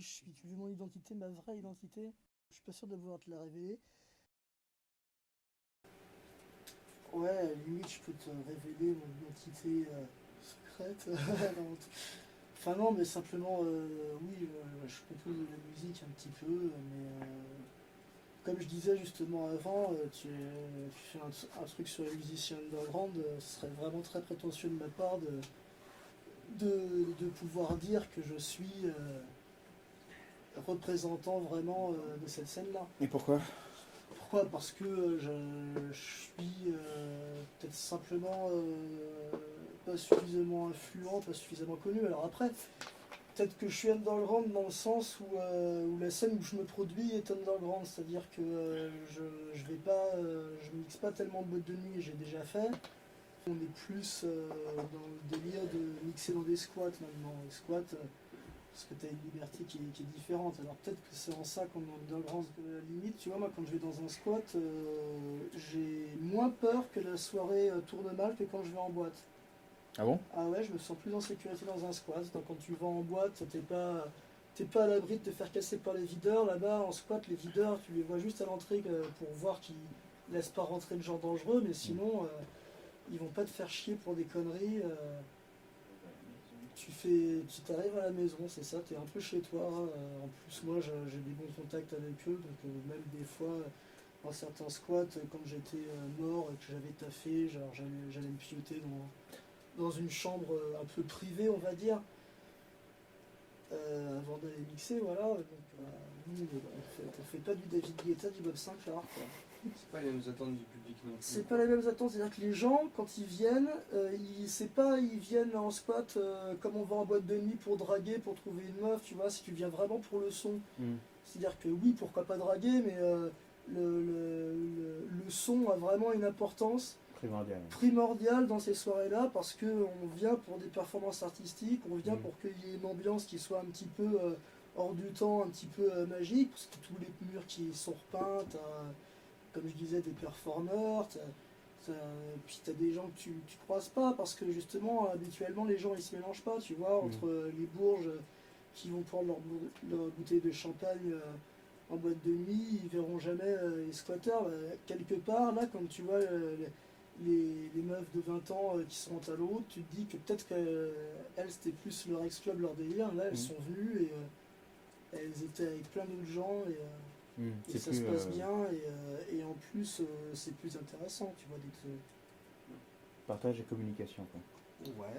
je suis, vu mon identité, ma vraie identité, je suis pas sûr de vouloir te la révéler. Ouais, à la limite, je peux te révéler mon identité secrète. Non, enfin non, mais simplement, oui, je compose de la musique un petit peu, mais comme je disais justement avant, tu fais un truc sur les musiciens underground, ce serait vraiment très prétentieux de ma part de pouvoir dire que je suis représentant vraiment de cette scène-là. Et pourquoi? Pourquoi? Parce que je suis peut-être simplement pas suffisamment influent, pas suffisamment connu. Alors après, peut-être que je suis underground dans le sens où la scène où je me produis est underground, c'est-à-dire que je vais pas, je mixe pas tellement de boîtes de nuit, j'ai déjà fait. On est plus dans le délire de mixer dans des squats maintenant. Les squats, parce que tu as une liberté qui est différente. Alors peut-être que c'est en ça qu'on est underground à la limite. Tu vois, moi quand je vais dans un squat, j'ai moins peur que la soirée tourne mal que quand je vais en boîte. Ah bon? Ah ouais, je me sens plus en sécurité dans un squat. Donc quand tu vas en boîte, t'es pas à l'abri de te faire casser par les videurs. Là-bas, en squat, les videurs, tu les vois juste à l'entrée pour voir qu'ils laissent pas rentrer de gens dangereux, mais sinon, ils vont pas te faire chier pour des conneries. Tu t'arrives à la maison, c'est ça, t'es un peu chez toi. En plus, moi, j'ai des bons contacts avec eux, donc même des fois, dans certains squats, quand j'étais mort et que j'avais taffé, genre j'allais me piloter dans une chambre un peu privée, on va dire, avant d'aller mixer, voilà. Donc, nous, on fait pas du David Guetta, du Bob Sinclair, quoi. C'est pas les mêmes attentes du public non plus. C'est pas les mêmes attentes, c'est-à-dire que les gens, quand ils viennent, ils viennent en squat comme on va en boîte de nuit pour draguer, pour trouver une meuf, tu vois, si tu viens vraiment pour le son. C'est-à-dire que oui, pourquoi pas draguer, mais le son a vraiment une importance primordiale dans ces soirées-là, parce qu'on vient pour des performances artistiques, on vient pour qu'il y ait une ambiance qui soit un petit peu hors du temps, un petit peu magique, parce que tous les murs qui sont repeints, comme je disais, des performeurs, puis tu as des gens que tu croises pas, parce que justement, habituellement, les gens ils se mélangent pas, tu vois, entre les bourges qui vont prendre leur bouteille de champagne en boîte de nuit, ils verront jamais les squatteurs. Quelque part, là, quand tu vois les meufs de 20 ans qui sont à l'autre, tu te dis que peut-être qu'elles, c'était plus leur ex-club, leur délire. Là, elles sont venues et elles étaient avec plein d'autres gens. Et ça se passe bien, et en plus, c'est plus intéressant, tu vois, d'être... Partage et communication, quoi. Ouais.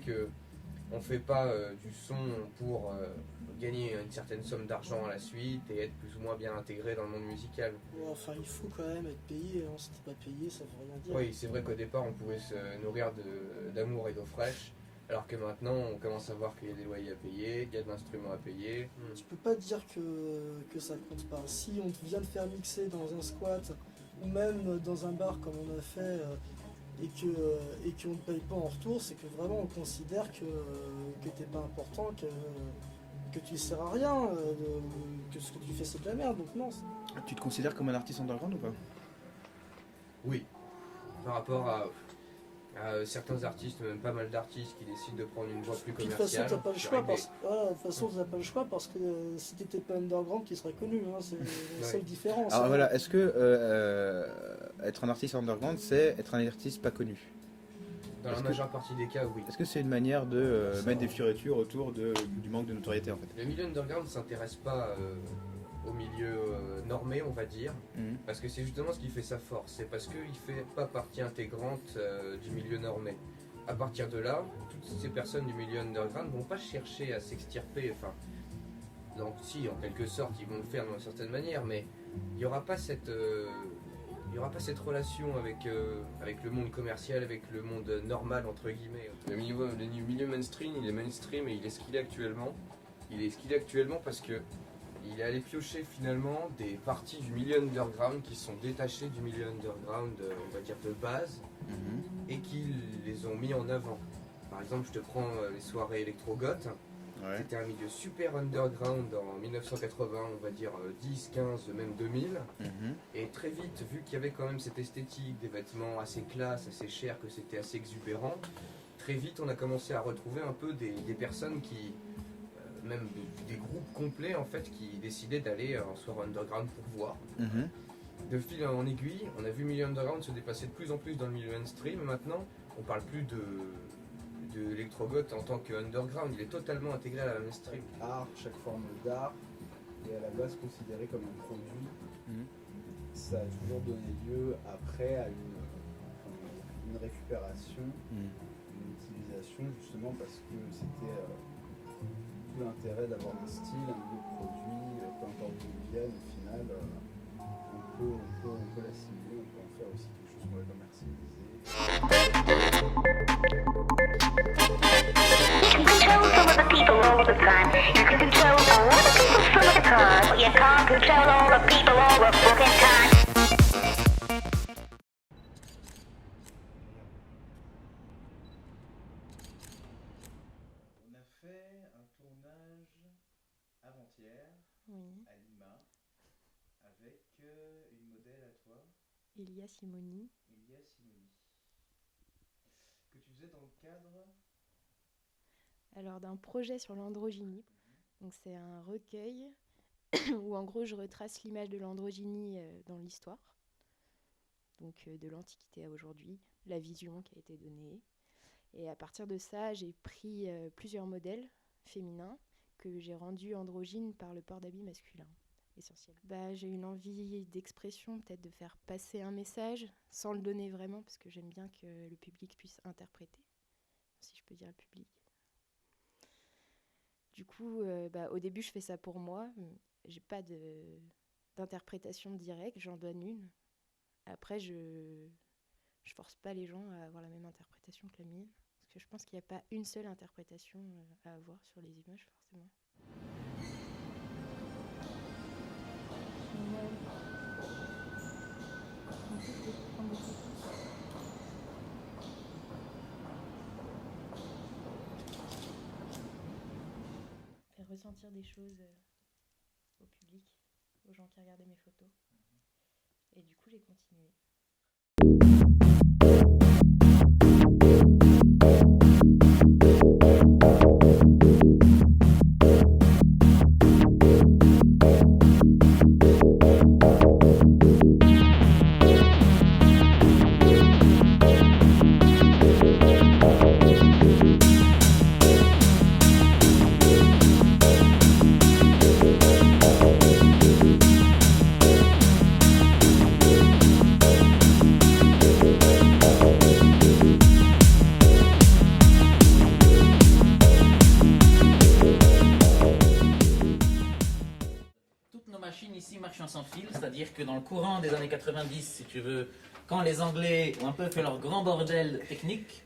Que on fait pas du son pour gagner une certaine somme d'argent à la suite et être plus ou moins bien intégré dans le monde musical. Ouais, enfin, il faut quand même être payé, hein. Si t'es pas payé, ça veut rien dire. Oui, c'est vrai qu'au départ, on pouvait se nourrir d'amour et d'eau fraîche, alors que maintenant, on commence à voir qu'il y a des loyers à payer, qu'il y a de l'instrument à payer. Tu peux pas dire que ça compte pas. Si on vient de faire mixer dans un squat, ou même dans un bar comme on a fait, et qu'on ne paye pas en retour, c'est que vraiment on considère que t'es pas important, que tu sers à rien, que ce que tu fais c'est de la merde, donc non. Tu te considères comme un artiste underground ou pas? Oui, par rapport à certains artistes, même pas mal d'artistes qui décident de prendre une voie plus Puis de commerciale. toute façon, t'as pas le choix parce que si t'étais pas underground, tu serais connu, hein, c'est la seule différence. Alors voilà, est-ce que être un artiste underground, c'est être un artiste pas connu? Dans la majeure partie des cas, oui. Est-ce que c'est une manière de mettre des fioritures autour du manque de notoriété en fait? Le milieu underground ne s'intéresse pas au milieu normé, on va dire, parce que c'est justement ce qui fait sa force. C'est parce qu'il ne fait pas partie intégrante du milieu normé. À partir de là, toutes ces personnes du milieu underground ne vont pas chercher à s'extirper. Enfin, donc si, en quelque sorte, ils vont le faire d'une certaine manière, mais il n'y aura pas cette il n'y aura pas cette relation avec le monde commercial, avec le monde normal entre guillemets. Le milieu mainstream, il est mainstream et il est ce qu'il est actuellement. Il est ce qu'il est actuellement parce que il est allé piocher finalement des parties du milieu underground qui sont détachées du milieu underground, on va dire de base, et qui les ont mis en avant. Par exemple, je te prends les soirées électro-goth. Ouais. C'était un milieu super underground en 1980, on va dire 10, 15, même 2000. Et très vite, vu qu'il y avait quand même cette esthétique, des vêtements assez classe, assez chers, que c'était assez exubérant, très vite on a commencé à retrouver un peu des personnes qui, même des groupes complets en fait, qui décidaient d'aller en soirée underground pour voir. De fil en aiguille, on a vu le milieu underground se dépasser de plus en plus dans le milieu mainstream. Maintenant, on parle plus de l'électro-goth en tant que underground, il est totalement intégré à la mainstream. Art, chaque forme d'art est à la base considérée comme un produit. Ça a toujours donné lieu après à une récupération, une utilisation, justement parce que c'était tout l'intérêt d'avoir un style, un nouveau produit, peu importe d'où il vienne, au final on peut l'assimiler, on peut en faire aussi quelque chose qu'on va commercialiser. You can control some of the people all the time. You can control all the people some of the time. But you can't control all the people all the fucking time. On a fait un tournage avant-hier à Lima avec une modèle à toi. Elia Simoni. Que tu faisais dans le cadre alors d'un projet sur l'androgynie. Donc c'est un recueil où en gros je retrace l'image de l'androgynie dans l'histoire, donc de l'Antiquité à aujourd'hui, la vision qui a été donnée. Et à partir de ça, j'ai pris plusieurs modèles féminins que j'ai rendus androgynes par le port d'habits masculins, essentiel. J'ai une envie d'expression, peut-être de faire passer un message, sans le donner vraiment, parce que j'aime bien que le public puisse interpréter, si je peux dire le public. Du coup, au début, je fais ça pour moi. J'ai pas d'interprétation directe, j'en donne une. Après, je force pas les gens à avoir la même interprétation que la mienne. Parce que je pense qu'il n'y a pas une seule interprétation à avoir sur les images, forcément. Faire ressentir des choses au public, aux gens qui regardaient mes photos. Et du coup, j'ai continué. Sans fil, c'est-à-dire que dans le courant des années 90, si tu veux, quand les Anglais ont un peu fait leur grand bordel technique,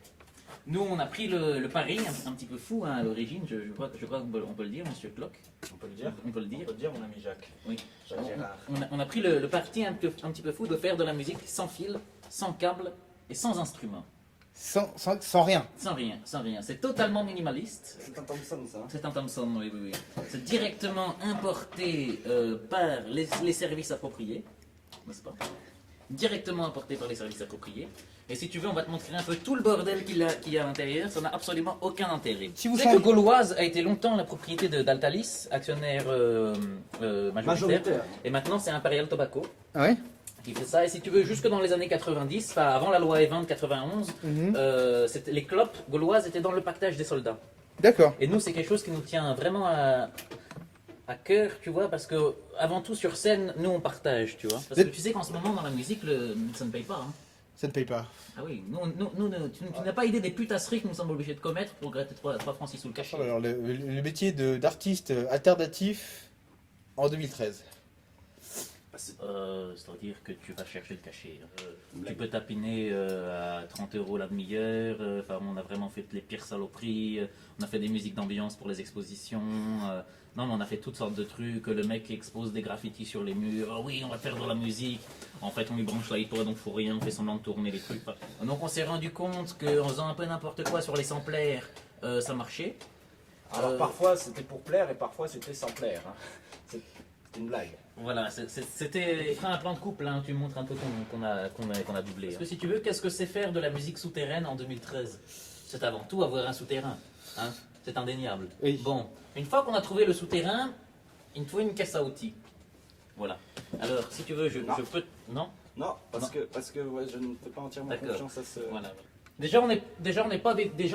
nous on a pris le pari un petit peu fou à l'origine, je crois qu'on peut le dire, monsieur Clock. On peut le dire. On peut le dire, mon ami Jacques. Oui. Jacques Gérard. On a pris le parti un petit peu fou de faire de la musique sans fil, sans câble et sans instrument. Sans rien. Sans rien. C'est totalement minimaliste. C'est un Thompson, ça. C'est un Thompson, oui. C'est directement importé par les services appropriés, n'est-ce pas? Directement importé par les services appropriés. Et si tu veux, on va te montrer un peu tout le bordel qu'il y a à l'intérieur. Ça n'a absolument aucun intérêt. Si vous savez que Gauloise a été longtemps la propriété d'Altalis, actionnaire majoritaire. Et maintenant, c'est Imperial Tobacco. Ah ouais? Qui fait ça, et si tu veux, jusque dans les années 90, enfin avant la loi Evin de 91, les clopes gauloises étaient dans le pactage des soldats. D'accord. Et nous, c'est quelque chose qui nous tient vraiment à cœur, tu vois, parce que avant tout sur scène, nous on partage, tu vois. Parce que tu sais qu'en ce moment dans la musique, ça ne paye pas. Hein. Ça ne paye pas. Ah oui, tu n'as pas idée des putasseries que nous sommes obligés de commettre pour gratter 3 francs 6 sous le cachet. Alors le métier d'artiste alternatif en 2013. C'est-à-dire que tu vas chercher le cachet. Tu peux tapiner à 30 € la demi-heure. On a vraiment fait les pires saloperies. On a fait des musiques d'ambiance pour les expositions. Non, mais on a fait toutes sortes de trucs. Le mec expose des graffitis sur les murs. Oh oui, on va faire de la musique. En fait, on lui branche la hypo, donc il faut rien. On fait semblant de tourner les trucs. Donc on s'est rendu compte qu'en faisant un peu n'importe quoi sur les samplers, ça marchait. Alors parfois c'était pour plaire et parfois c'était sans plaire. Hein. C'était une blague. Voilà, c'était un plan de couple, hein. Tu montres un peu qu'on a doublé. Parce que si tu veux, qu'est-ce que c'est faire de la musique souterraine en 2013? C'est avant tout avoir un souterrain, hein. C'est indéniable. Oui. Bon, une fois qu'on a trouvé le souterrain, il te faut une caisse à outils. Voilà. Alors, si tu veux, je peux... Non. Non, parce que ouais, je ne fais pas entièrement confiance à ce... Voilà. Déjà, on n'est pas des DJ,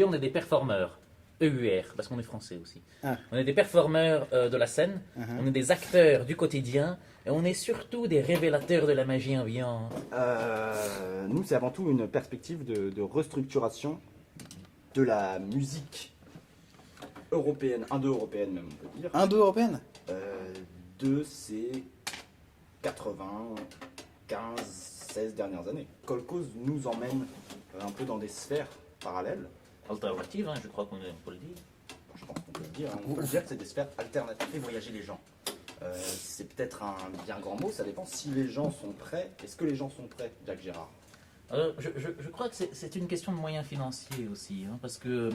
on est des performeurs. EUR, parce qu'on est français aussi. Ah. On est des performeurs de la scène, on est des acteurs du quotidien, et on est surtout des révélateurs de la magie ambiante. Nous, c'est avant tout une perspective de restructuration de la musique européenne, indo-européenne même, on peut dire. Indo-européenne De ces 16 dernières années. Kolkhoz nous emmène un peu dans des sphères parallèles. Alternative, hein, je crois qu'on peut le dire. Je pense qu'on peut le dire. Hein. On peut dire que c'est des sphères alternatives et voyager les gens. C'est peut-être un bien grand mot, ça dépend si les gens sont prêts. Est-ce que les gens sont prêts, Jacques Gérard? Je crois que c'est une question de moyens financiers aussi, hein, parce que,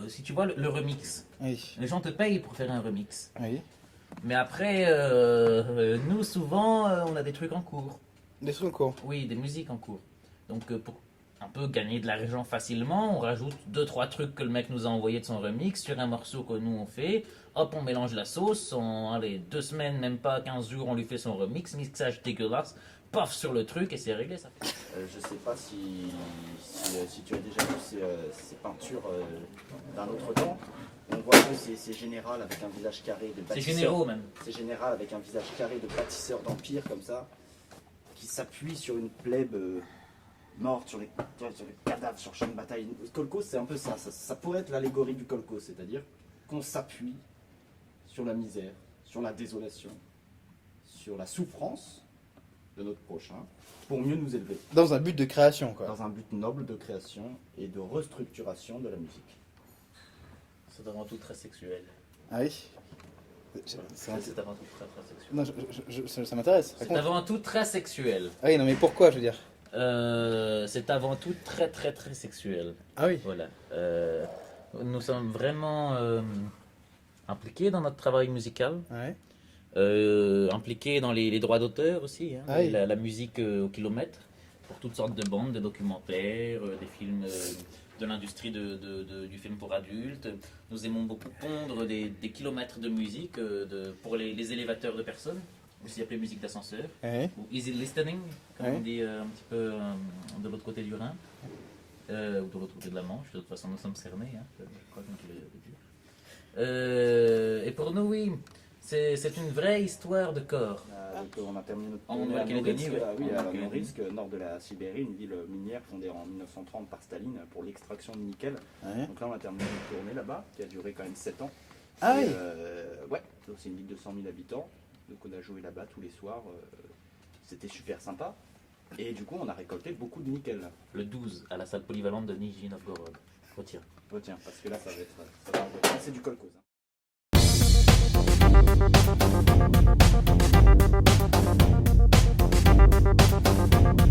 si tu vois le remix, oui. Les gens te payent pour faire un remix. Oui. Mais après, nous, souvent, on a des trucs en cours. Des trucs en cours? Oui, des musiques en cours. Donc, pour un peu gagner de l'argent facilement, on rajoute 2-3 trucs que le mec nous a envoyé de son remix sur un morceau que nous on fait. Hop, on mélange la sauce, en 2 semaines, même pas 15 jours, on lui fait son remix, mixage dégueulasse, paf sur le truc et c'est réglé ça. Je sais pas si tu as déjà vu ces peintures d'un autre temps. On voit que c'est général avec un visage carré de bâtisseur. C'est généraux même. C'est général avec un visage carré de bâtisseur d'empire comme ça, qui s'appuie sur une plèbe morte, sur les cadavres, sur champ de bataille. Kolkhoz, c'est un peu ça. Ça pourrait être l'allégorie du Kolkhoz, c'est-à-dire qu'on s'appuie sur la misère, sur la désolation, sur la souffrance de notre prochain, pour mieux nous élever. Dans un but de création, quoi. Dans un but noble de création et de restructuration de la musique. C'est avant tout très sexuel. Ah oui? C'est avant tout très sexuel. Non, ça m'intéresse. C'est avant tout très sexuel. Ah oui, non mais pourquoi, je veux dire? C'est avant tout très sexuel. Ah oui. Voilà. Nous sommes vraiment impliqués dans notre travail musical. Ouais. Impliqués dans les droits d'auteur aussi. Hein, oui. la musique au kilomètre. Pour toutes sortes de bandes, des documentaires, des films de l'industrie du film pour adultes. Nous aimons beaucoup pondre des kilomètres de musique pour les élévateurs de personnes. Aussi appelé musique d'ascenseur, ou easy listening, comme on dit un petit peu de l'autre côté du Rhin, ou de l'autre côté de la Manche. De toute façon, nous sommes cernés, hein, je crois qu'on peut le dire. Et pour nous, oui, c'est une vraie histoire de corps. On a terminé notre en Nouvelle-Calédonie, à Norilsk, nord de la Sibérie, une ville minière fondée en 1930 par Staline pour l'extraction de nickel. Donc là, on a terminé notre tournée là-bas, qui a duré quand même 7 ans. Ah oui. Ouais, c'est une ville de 100 000 habitants. Donc on a joué là-bas tous les soirs, c'était super sympa. Et du coup on a récolté beaucoup de nickel. Le 12 à la salle polyvalente de Nijni Novgorod. Retiens, parce que là ça va être c'est du Kolkhoz. Hein.